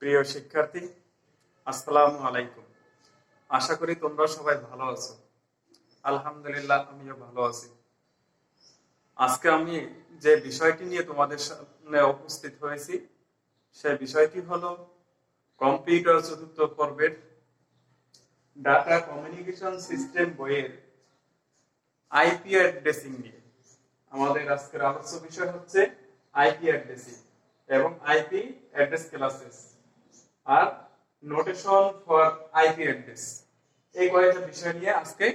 প্রিয় শিক্ষার্থী, আসসালামু আলাইকুম। আশা করি তোমরা সবাই ভালো আছো। আলহামদুলিল্লাহ, আমিও ভালো আছি। আজকে আমি যে বিষয়টি নিয়ে তোমাদের সামনে উপস্থিত হয়েছি সেই বিষয়টি হলো কম্পিউটার চতুর্থ পর্বের ডাটা কমিউনিকেশন সিস্টেম বইয়ের আইপি অ্যাড্রেসিং নিয়ে। আমাদের আজকের আলোচ্য বিষয় হচ্ছে আইপি অ্যাড্রেসিং এবং আইপি অ্যাড্রেস ক্লাসেস আর নোটেশন ফর আইপি অ্যাড্রেস। এই কয়েকটা বিষয় নিয়ে আজকে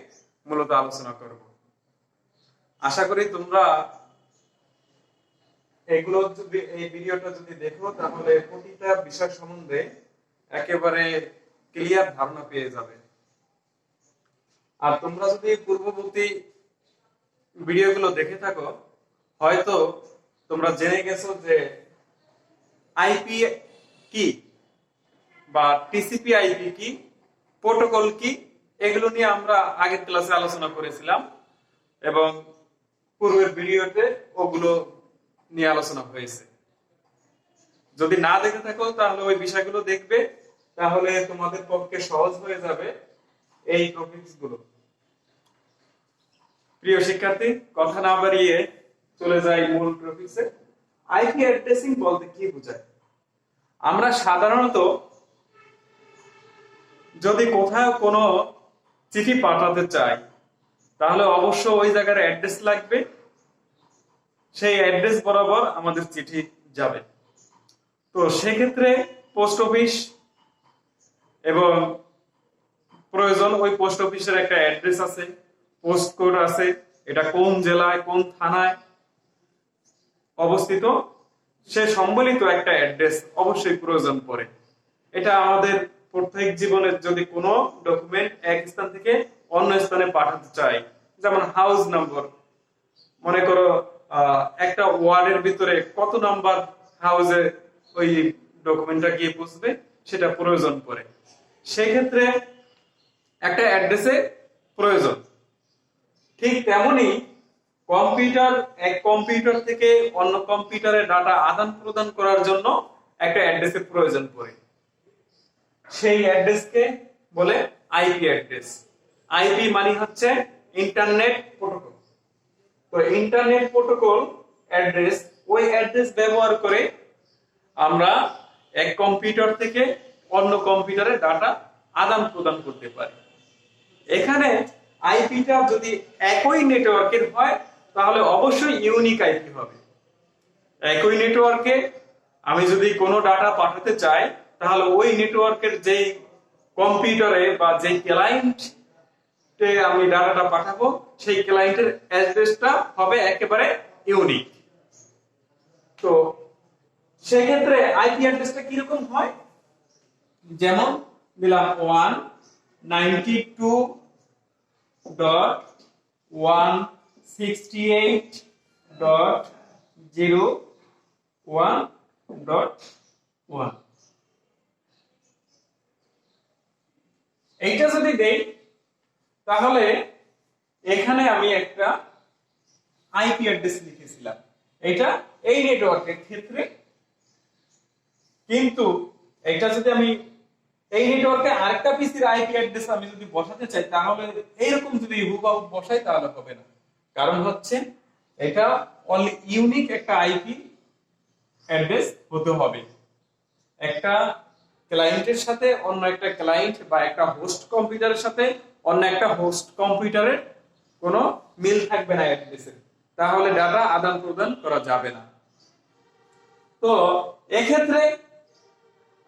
মূলত আলোচনা করব। আশা করি তোমরা এগুলো যদি এই ভিডিওটা যদি দেখো তাহলে প্রতিটা বিষয় সম্বন্ধে একেবারে ক্লিয়ার ধারণা পেয়ে যাবে। আর তোমরা যদি পূর্ববর্তী ভিডিওগুলো দেখে থাকো হয়তো তোমরা জেনে গেছো যে আইপি কি বা টিসিপি আইপি কি, প্রোটোকল কি, এগুলো নিয়ে আমরা আগের ক্লাসে আলোচনা করেছিলাম এবং পূর্বের ভিডিওতে ওগুলো নিয়ে আলোচনা হয়েছে। যদি না দেখে থাকো তাহলে ওই বিষয়গুলো দেখবে, তাহলে তোমাদের পক্ষে সহজ হয়ে যাবে এই টপিকস গুলো। প্রিয় শিক্ষার্থী, কথা না বাড়িয়ে চলে যাই মূল টপিকসে। আইপি অ্যাড্রেসিং বলতে কি বোঝায়? আমরা সাধারণত যদি কোথাও কোনো চিঠি পাঠাতে চাই তাহলে অবশ্য ওই জায়গার অ্যাড্রেস লাগবে, সেই অ্যাড্রেস বরাবর আমাদের চিঠি যাবে। তো সেক্ষেত্রে পোস্ট অফিস এবং প্রয়োজন ওই পোস্ট অফিসের একটা অ্যাড্রেস আছে, পোস্ট কোড আছে, এটা কোন জেলায় কোন থানায় অবস্থিত সে সম্বলিত একটা অ্যাড্রেস অবশ্যই প্রয়োজন পড়ে। এটা আমাদের প্রত্যেক জীবনের যদি কোনো ডকুমেন্ট এক স্থান থেকে অন্য স্থানে পাঠাতে চাই, যেমন হাউস নম্বর, মনে করো একটা ওয়ার্ডের ভিতরে কত নাম্বার হাউসে ওই ডকুমেন্টটা গিয়ে পৌঁছবে সেটা প্রয়োজন পড়ে, সেক্ষেত্রে একটা অ্যাড্রেসে প্রয়োজন। ঠিক তেমনি কম্পিউটার এক কম্পিউটার থেকে অন্য কম্পিউটারে ডাটা আদান প্রদান করার জন্য একটা অ্যাড্রেসের প্রয়োজন পড়ে, সেই অ্যাড্রেসকে বলে আইপি অ্যাড্রেস। আইপি মানে হচ্ছে ইন্টারনেট প্রোটোকল। তো ইন্টারনেট প্রোটোকল অ্যাড্রেস, ওই অ্যাড্রেস ব্যবহার করে আমরা এক কম্পিউটার থেকে অন্য কম্পিউটারে ডাটা আদান প্রদান করতে পারি। এখানে আইপিটা যদি একই নেটওয়ার্কের হয় তাহলে অবশ্যই ইউনিক আইপি হবে। একই নেটওয়ার্কে আমি যদি কোনো ডাটা পাঠাতে চাই তাহলে ওই নেটওয়ার্কের যেই কম্পিউটারে বা যেই ক্লায়েন্টে আমি ডাটাটা পাঠাবো সেই ক্লায়েন্টের অ্যাড্রেসটা হবে একেবারে ইউনিক। তো সেক্ষেত্রে আইপি অ্যাড্রেসটা কিরকম হয়, যেমন দিলাম 192.168.0.1.1 এইটা যদি দেই তাহলে এখানে আমি একটা আইপি অ্যাড্রেস লিখেছিলাম, এটা এই নেটওয়ার্কের ক্ষেত্রে। কিন্তু এটা যদি আমি এই নেটওয়ার্কে আরেকটা পিসির আইপি অ্যাড্রেস আমি যদি বসাতে চাই তাহলে এইরকম যদি হুবহু বসাই তাহলে হবে না, কারণ হচ্ছে এটা অনলি ইউনিক একটা আইপি অ্যাড্রেস হতে হবে। একটা ক্লায়েন্টের সাথে অন্য একটা ক্লায়েন্ট বা একটা হোস্ট কম্পিউটারের সাথে অন্য একটা হোস্ট কম্পিউটারের কোনো মিল থাকবে না অ্যাড্রেসে, তাহলে ডাটা আদান প্রদান করা যাবে না। তো এক্ষেত্রে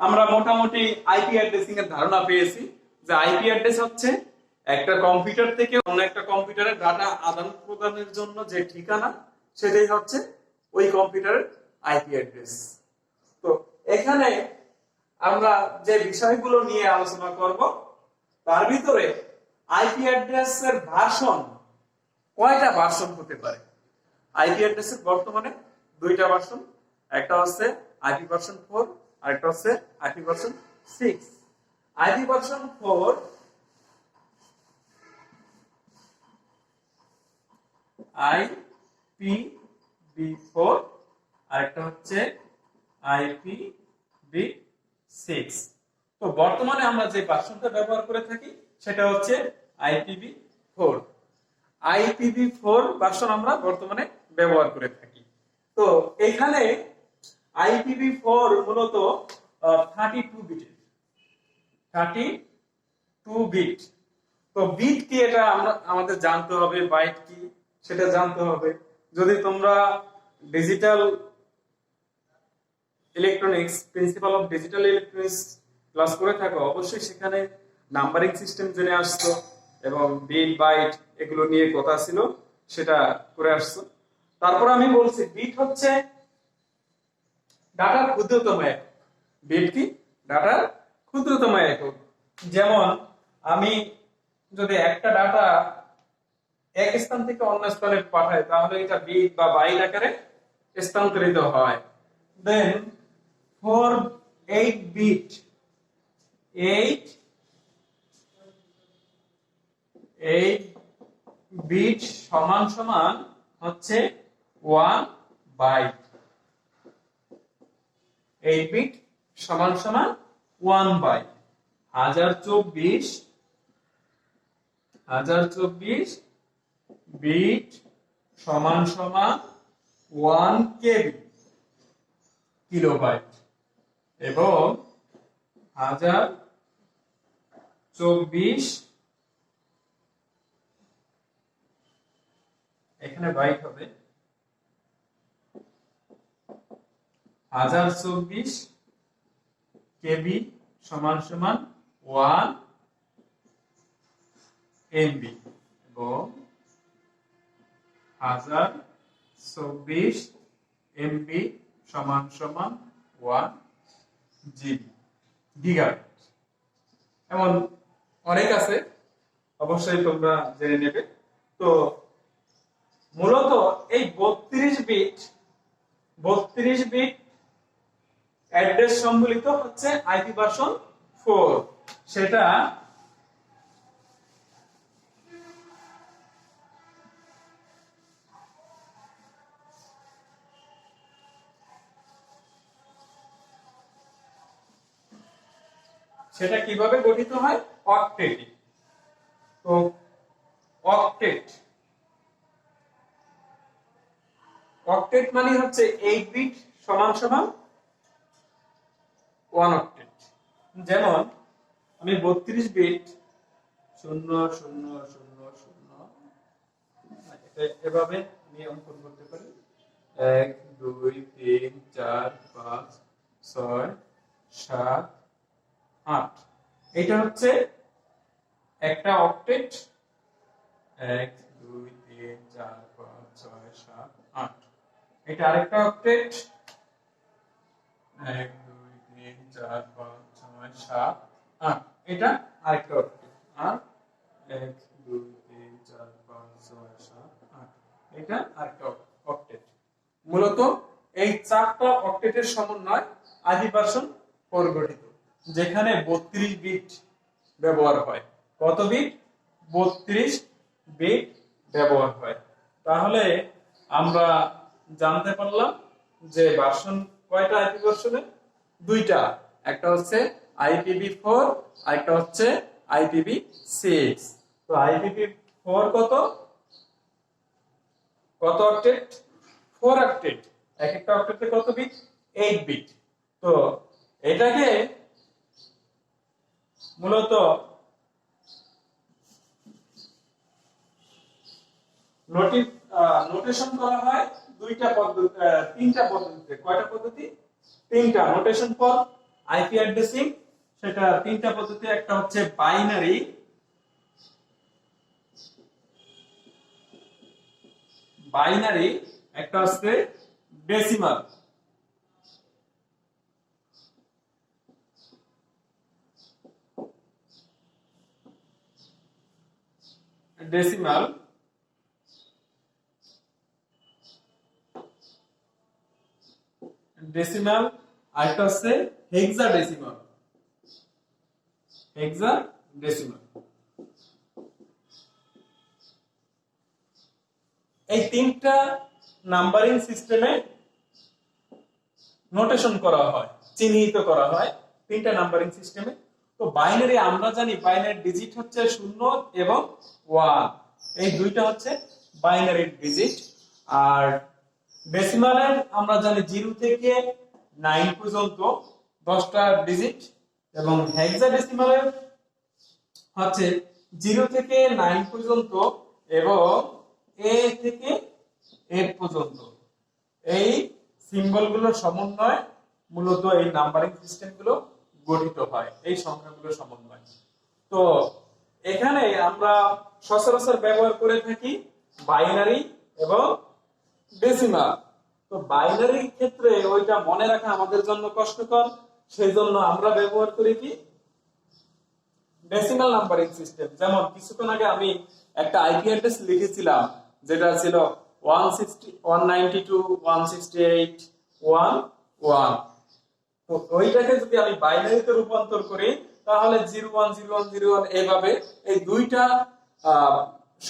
আমরা মোটামুটি আইপি অ্যাড্রেসিং এর ধারণা পেয়েছি যে আইপি অ্যাড্রেস হচ্ছে একটা কম্পিউটার থেকে অন্য একটা কম্পিউটারে ডাটা আদান প্রদানের জন্য যে ঠিকানা সেটাই হচ্ছে ওই কম্পিউটারের আইপি অ্যাড্রেস। তো এখানে আমরা যে বিষয়গুলো নিয়ে আলোচনা করব তার ভিতরে আইপি অ্যাড্রেসের ভার্সন, কয়টা ভার্সন হতে পারে? আইপি অ্যাড্রেসের বর্তমানে দুইটা ভার্সন, একটা হচ্ছে আইপি ভার্সন 4 আর একটা হচ্ছে IP version 6। IP version 4 IPv4 আর একটা হচ্ছে IPv6। সিক্স। তো বর্তমানে আমরা যে ভার্সনটা ব্যবহার করে থাকি সেটা হচ্ছে IPv4। IPv4 ভার্সন আমরা বর্তমানে ব্যবহার করে থাকি। তো এখানে IPv4 মূলত 32 বিটের, 32 বিট। তো বিট কি এটা আমাদের জানতে হবে, বাইট কি সেটা জানতে হবে। যদি তোমরা digital electronics, principal of digital electronics class করে থাকো, অবশ্যই সেখানে নাম্বারিং সিস্টেম জেনে আসছো এবং বিট বাইট এগুলো নিয়ে কথা ছিল, সেটা করে আসছো। তারপর আমি বলছি বিট হচ্ছে ডাটার ক্ষুদ্রতম একক। বিট কি? ডাটার ক্ষুদ্রতম একক। যেমন আমি যদি একটা ডাটা এক স্থান থেকে অন্য স্থানে পাঠাই, তাহলে এটা বিট বা বাইট আকারে স্থানান্তরিত হয়। দেন ফর 8 বিট, 8 বিট সমান সমান হচ্ছে 1 বাইট। 8 বিট সমান সমান 1 বাইট। 1024 বিট সমান সমান 1 কেবি, কিলোবাইট। এবং 1024, এখানে বাইট হবে 1024 কেবি সমান সমান 1 এমবি এবং 1024 এমবি সমান সমান 1 জিবি, গিগাবাইট। এমন অনেক আছে, অবশ্যই তোমরা জেনে নেবে। তো মূলত এই 32 বিট অ্যাড্রেস সম্বলিত হচ্ছে আইপি ভার্সন 4। সেটা কিভাবে গঠিত হয়? অক্টেটে। তো অক্টেট মানে হচ্ছে 8 বিট সমান সমান 1 অক্টেট। যেমন আমি 32 বিট 0000, এভাবে আমি অঙ্কন করতে পারি। 1 2 3 4 5 6 7 8। এটা হচ্ছে একটা অক্টেট। 1 2 3 4 5 6 7 8। এটা আরেকটা অক্টেট। 1 2 3 4 5 6 7 8। এটা আরেকটা অক্টেট। আর 1 2 3 4 5 6 7 8। এটা আরেকটা অক্টেট। মূলত এই চারটা অক্টেটের সমন্বয় আইপি ভার্সন 4 গঠিত, যেখানে 32 বিট ব্যবহার হয়। কত বিট? 32 বিট ব্যবহার হয়। তাহলে আমরা জানতে পারলাম যে ভার্সন কয়টা আইপি ভার্সনে? দুইটা। একটা হচ্ছে IPv4, আরেকটা হচ্ছে IPv6। তো IPv4 কত অক্টেট? 4 অক্টেট। এক একটা অক্টেটে কত বিট? 8 বিট। তো এটাকে মূলত নোটেশন করা হয় তিনটা পদ্ধতিতে। কয়টা পদ্ধতি? তিনটা। নোটেশন ফর আইপি অ্যাড্রেসিং, সেটা তিনটা পদ্ধতি। একটা হচ্ছে বাইনারি, একটা হচ্ছে ডেসিমাল, আর একটা হচ্ছে হেক্সাডেসিমাল। এই তিনটা নাম্বারিং সিস্টেমে নোটেশন করা হয়, চিহ্নিত করা হয় তিনটা নাম্বারিং সিস্টেমে। তো বাইনারি আমরা জানি বাইনারি ডিজিট হচ্ছে 0 এবং 1, এই দুইটা হচ্ছে বাইনারি ডিজিট। আর ডেসিমালের আমরা জানি 0 থেকে 9 পর্যন্ত 10টা ডিজিট, এবং হেক্সাডেসিমালের হচ্ছে 0 থেকে 9 পর্যন্ত এবং A থেকে 8 পর্যন্ত। এই সিম্বলগুলোর সমন্বয় মূলত এই নাম্বারিং সিস্টেমগুলো গঠিত হয়, এই সংখ্যাগুলোর সমন্বয়। তো এখানে আমরা সচরাচর ব্যবহার করে থাকি বাইনারি এবং ডেসিমাল। তো বাইনারির ক্ষেত্রে ওইটা মনে রাখা আমাদের জন্য কষ্টকর, সেই জন্য আমরা ব্যবহার করি কি ডেসিমাল নাম্বারিং সিস্টেম। যেমন কিছুক্ষণ আগে আমি একটা আইপি অ্যাড্রেস লিখেছিলাম যেটা ছিল 192.168.1.1। তো ওইটাকে যদি আমি বাইনারিতে রূপান্তর করি তাহলে 010101 এইভাবে এই দুইটা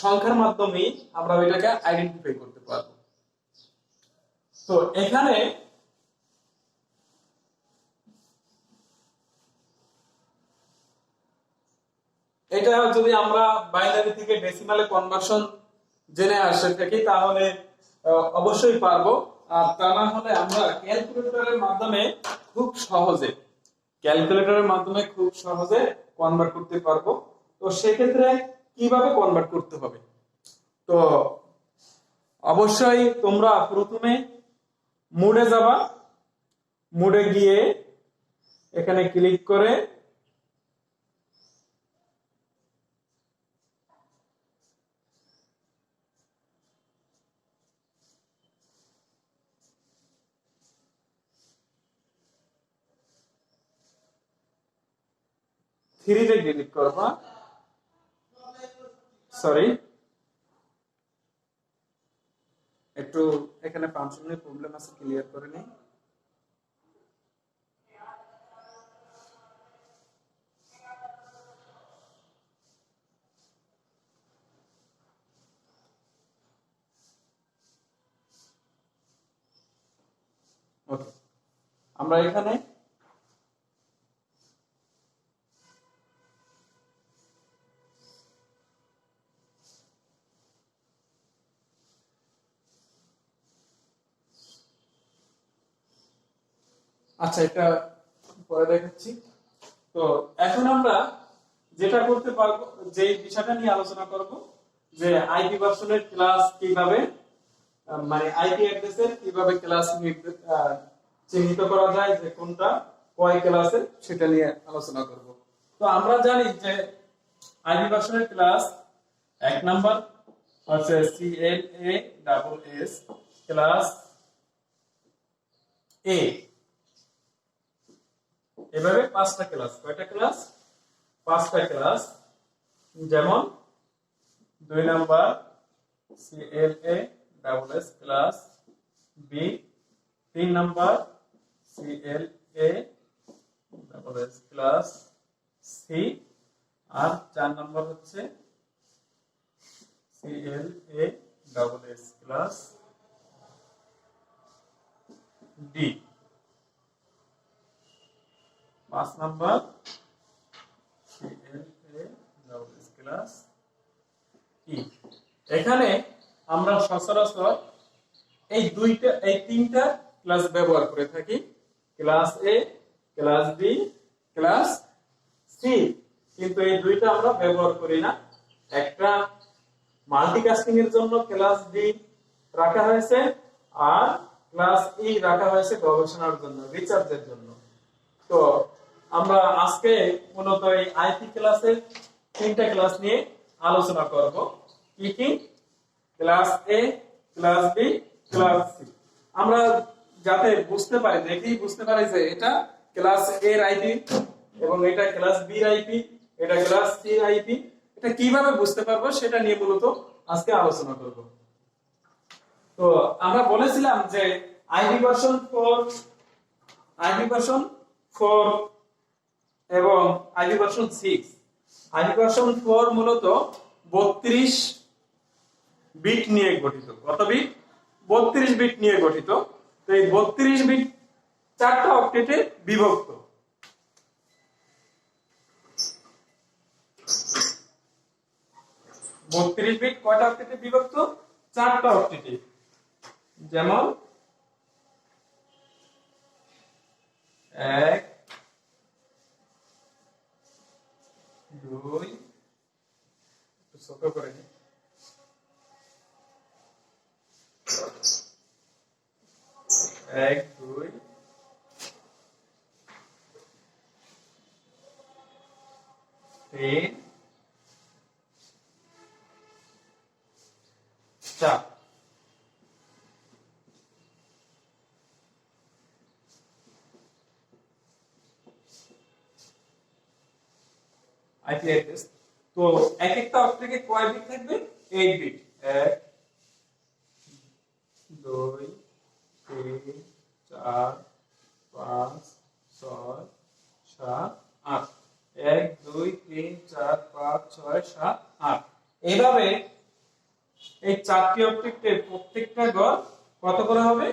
সংখ্যার মাধ্যমে আমরা ওইটাকে আইডেন্টিফাই করতে পারবো। তো এখানে এটা যদি আমরা বাইনারি থেকে ডেসিমালে কনভার্সন জেনে আসে থাকি তাহলে অবশ্যই পারবো, আর তা না হলে আমরা ক্যালকুলেটরের মাধ্যমে খুব সহজে কনভার্ট করতে পারবো। তো সেক্ষেত্রে কিভাবে কনভার্ট করতে হবে, তো অবশ্যই তোমরা প্রথমে মোডে যাবা, মোডে গিয়ে এখানে ক্লিক করে থ্রিতে ক্লিক করবা, সরি একটু এখানে ফাংশনের প্রবলেম আছে, ক্লিয়ার করে নেই। ওকে, আমরা এখানে আচ্ছা এটা পরে দেখাচ্ছি। তো এখন আমরা যেটা করতে পারবো, যে বিষয়টা নিয়ে আলোচনা করব, যে আইপি ভার্সনের ক্লাস কিভাবে, মানে আইপি অ্যাড্রেসের কিভাবে ক্লাস চিহ্নিত করা যায়, যে কোনটা কয় ক্লাসে, সেটা নিয়ে আলোচনা করব। তো আমরা জানি যে আইপি ভার্সনের ক্লাস 1 নাম্বার হচ্ছে CLASS ক্লাস A, এভাবে 5টা ক্লাস, কয়টা ক্লাস, 5টা ক্লাস। যেমন 2 number CLASS class B, 3 number CLASS class C, আর 4 নাম্বার হচ্ছে CLASS class D, 5 number CLASS class E। এখানে আমরা সচরাচর এই 3টা ক্লাস ব্যবহার করে থাকি, class A, class B, class C, কিন্তু এই 2টা আমরা ব্যবহার করি না। একটা মাল্টিকাস্টিং এর জন্য ক্লাস D রাখা হয়েছে, আর ক্লাস E রাখা হয়েছে গবেষণার জন্য, রিসার্চের জন্য। তো আমরা আজকে মূলত এই আইপি ক্লাসের 3টা ক্লাস নিয়ে আলোচনা করব। কি কি? Class A, class B, class C। আমরা যাতে বুঝতে পারি, দেখেই বুঝতে পারি যে এটা ক্লাস A এর আইপি এবং এটা ক্লাস B এর আইপি, এটা ক্লাস C এর আইপি, এটা কিভাবে বুঝতে পারবো সেটা নিয়ে মূলত আজকে আলোচনা করব। তো আমরা বলেছিলাম যে আইপি ভার্সন 4 এবং আইপি ভার্সন 6। আইপি ভার্সন 4 মূলত 32 বিট নিয়ে গঠিত। কত বিট? 32 বিট নিয়ে গঠিত। তো এই 32 বিট 4টা অক্টেটে বিভক্ত। 32 বিট কয়টা অক্টেটে বিভক্ত? 4টা অক্টেটে। যেমন 1 2 ছোট করে 1 2 3 4। IP address. তো এক একটা অক্টেটে কয় বিট থাকবে? 8 বিট। 1 2 3 4 5 6 7 8। 1 2 3 4 5 6 7 8। এইভাবে এই 4টি অক্টেটের প্রত্যেকটা ঘর কত করে হবে?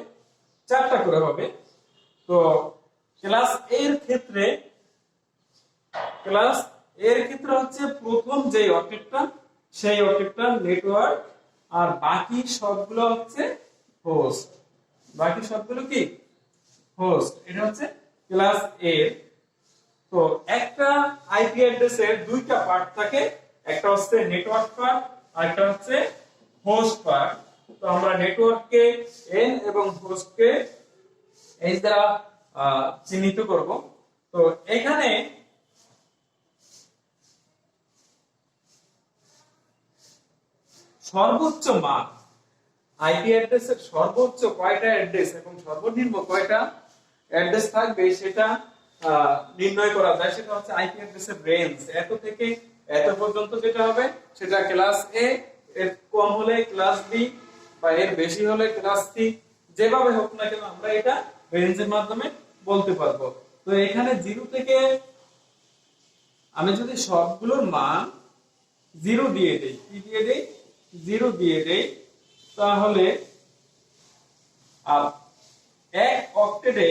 4টা করে হবে। তো ক্লাস এর ক্ষেত্রে হচ্ছে প্রথম যে অক্টেটটা সেই অক্টেটটা নেটওয়ার্ক, আর বাকি সবগুলো হচ্ছে হোস্ট। বাকি সবগুলো কি? হোস্ট। এটা হচ্ছে ক্লাস এ। তো একটা আইপি অ্যাড্রেসের দুইটা পার্ট থাকে, একটা হচ্ছে নেটওয়ার্ক পার্ট আর একটা হচ্ছে হোস্ট পার্ট। তো আমরা নেটওয়ার্ককে এন এবং হোস্টকে এইচ দ্বারা চিহ্নিত করব। তো এখানে সর্বোচ্চ মান, আইপি অ্যাড্রেসের সর্বোচ্চ কয়টা অ্যাড্রেস এবং সর্বনিম্ন কয়টা অ্যাড্রেস থাকবে সেটা নির্ণয় করা যায়। সেটা হচ্ছে আইপি অ্যাড্রেসের রেঞ্জ। এত থেকে এত পর্যন্ত যেটা হবে সেটা ক্লাস এ, এর কম হলে ক্লাস বি, বা এর বেশি হলে ক্লাস সি। যেভাবে হোক না কেন আমরা এটা রেঞ্জের মাধ্যমে বলতে পারবো। তো এখানে 0 থেকে আমি যদি সবগুলোর মান 0 দিয়ে দেই, কি দিয়ে দেই? 0 দিয়ে দেই, তাহলে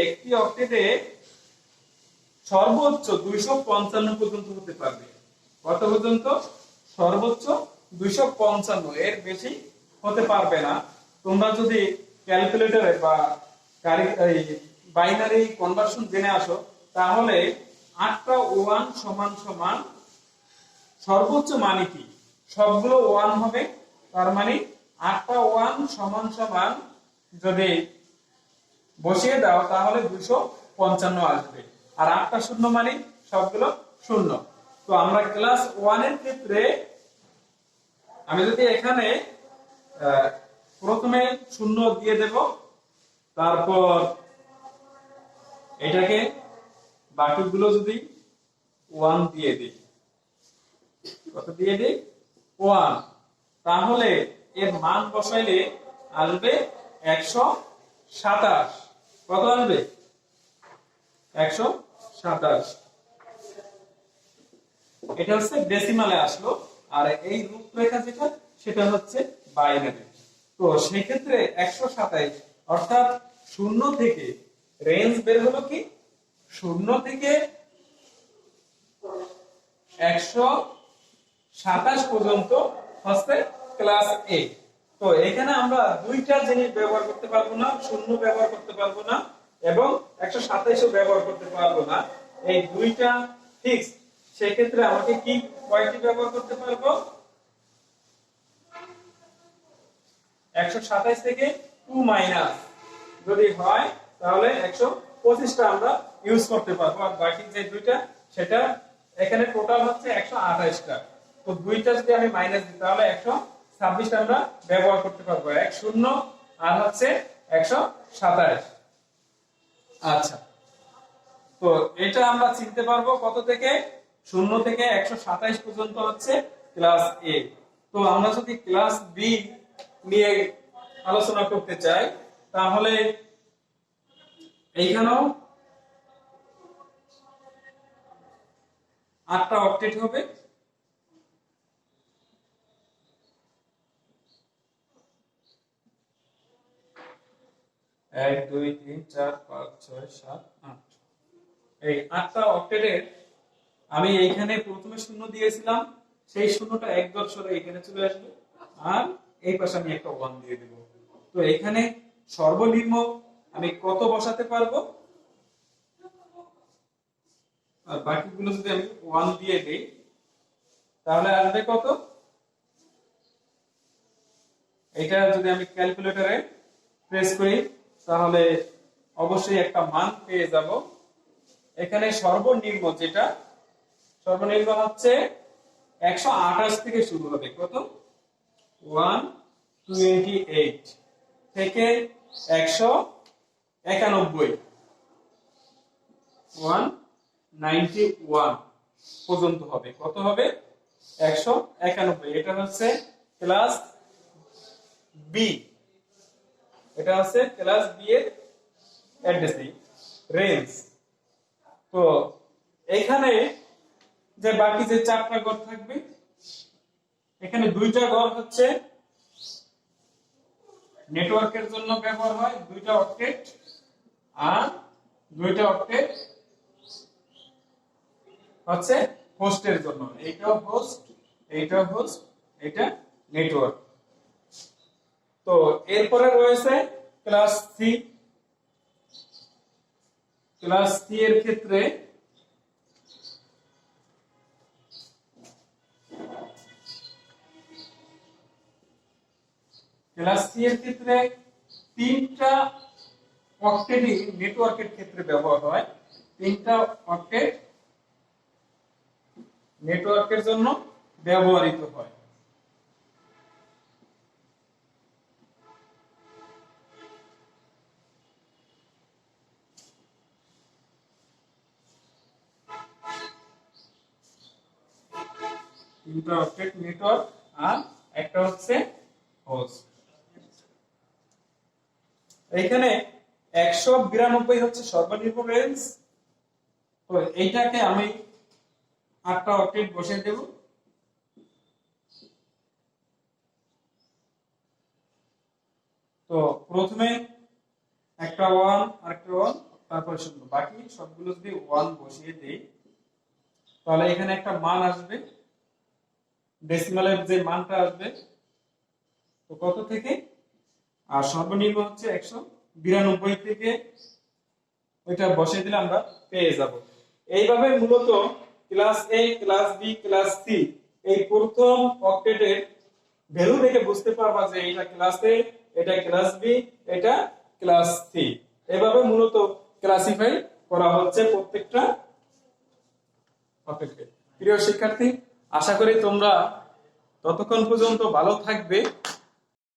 একটি অক্টেটে সর্বোচ্চ 255 পর্যন্ত হতে পারবে। কত পর্যন্ত? সর্বোচ্চ 255, এর বেশি হতে পারবে না। তোমরা যদি ক্যালকুলেটরে বা বাইনারি কনভার্সন জেনে আসো, তাহলে 8টা 1 সমান সমান সর্বোচ্চ মানে কি? সবগুলো 1 হবে, তার মানে 8টা 1 সমান সমান যদি বসিয়ে দাও তাহলে 255 আসবে। আর 8টা শূন্য মানে সবগুলো শূন্য। তো আমরা ক্লাস 1 এর ক্ষেত্রে আমি যদি এখানে প্রথমে শূন্য দিয়ে দেব, তারপর এটাকে বাকিগুলো যদি 1 দিয়ে দিই, কত দিয়ে দিই? 1, তাহলে এর মান বসাইলে আসবে 127। কত আসবে? 127। এটা হচ্ছে ডেসিমালে আসলো। আর এই রূপরেখা যেটা সেটা হচ্ছে বাইনারি। তো সেই ক্ষেত্রে 127, অর্থাৎ 0 থেকে রেঞ্জ বের হলো কি? 0 থেকে 127 পর্যন্ত হচ্ছে ক্লাস এ। তো এখানে আমরা দুইটা জিনিস ব্যবহার করতে পারবো না, 0 ব্যবহার করতে পারবো না এবং 127ও ব্যবহার করতে পারবো না। এই দুইটা ফিক্স। সেই ক্ষেত্রে আমাকে কি কয়টি ব্যবহার করতে পারবো? 127 থেকে 2 মাইনাস যদি হয় তাহলে 125টা আমরা ইউজ করতে পারবো। আর বাকি যে দুইটা সেটা এখানে টোটাল হচ্ছে 128টা। তো দুইটা যদি আমি মাইনাস দিই তাহলে 126টা আমরা ব্যবহার করতে পারবো। 10 আর হচ্ছে 127। আচ্ছা, তো এটা আমরা চিনতে পারবো কত থেকে? 0 থেকে 127 পর্যন্ত হচ্ছে ক্লাস এ। তো আমরা যদি ক্লাস বি নিয়ে আলোচনা করতে চাই তাহলে এইখানেও 8টা অক্টেট হবে। এক দুই তিন চার পাঁচ ছয় সাত আট। এই 8টা অক্টেটের আমি এইখানে প্রথমে 0 দিয়েছিলাম, সেই শূন্যটা এক ঘর সরে এখানে চলে আসবে, আর এই পাশে আমি একটা 1 দিয়ে দেব। তো এখানে সর্বনিম্ন আমি কত বসাতে পারবো, আর বাকিগুলো যদি আমি 1 দিয়ে দেই তাহলে আসবে কত? এটা যদি আমি ক্যালকুলেটরে প্রেস করি তাহলে অবশ্যই একটা মান পেয়ে যাব। এখানে সর্বনিম্ন যেটা, সর্বনিম্ন হচ্ছে 128 থেকে শুরু হবে। কত? 128 থেকে 191 191 পর্যন্ত হবে। কত হবে? 191। এটা হচ্ছে ক্লাস বি, এটা হচ্ছে ক্লাস বি এর অ্যাড্রেসিং রেঞ্জ। তো এখানে যে বাকি যে 4টা ঘর থাকবে, এখানে 2টা ঘর হচ্ছে নেটওয়ার্কের জন্য ব্যবহার হয়, 2টা অক্টেট, আর 2টা অক্টেট হচ্ছে হোস্টের জন্য। এইটাও হোস্ট, এইটাও হোস্ট, এটা নেটওয়ার্ক। তো এরপরে রয়েছে ক্লাস সি। ক্লাস সি এর ক্ষেত্রে ক্লাস সি এর ক্ষেত্রে 3টা অক্টেটই নেটওয়ার্কের ক্ষেত্রে ব্যবহার হয়। 3টা অক্টেট নেটওয়ার্কের জন্য ব্যবহৃত হয়। তিনটা অক্টেট নেটওয়ার্ক আর একটা হচ্ছে হোস্ট। এখানে 192 হচ্ছে সর্বনিম্ন রেঞ্জ। তো এইটাকে আমি 8টা অক্টেট বসিয়ে দেব। তো প্রথমে একটা 1 আরেকটা 1 তারপর শূন্য, বাকি সবগুলো যদি 1 বসিয়ে দেই তাহলে এখানে একটা মান আসবে, ডেসিমালের যে মানটা আসবে। তো কত থেকে? আর সর্বনিম্ন হচ্ছে 192 থেকে ওইটা বসিয়ে দিলে আমরা পেয়ে যাব। এইভাবে মূলত ক্লাস এ, ক্লাস বি, ক্লাস সি এই প্রথম অক্টেটের ভ্যালু দেখে বুঝতে পারবা যে এটা ক্লাস এ, এটা ক্লাস বি, এটা ক্লাস সি। এভাবে মূলত ক্লাসিফাই করা হচ্ছে প্রত্যেকটা অক্টেটকে। প্রিয় শিক্ষার্থী, আশা করি তোমরা ততক্ষণ পর্যন্ত ভালো থাকবে।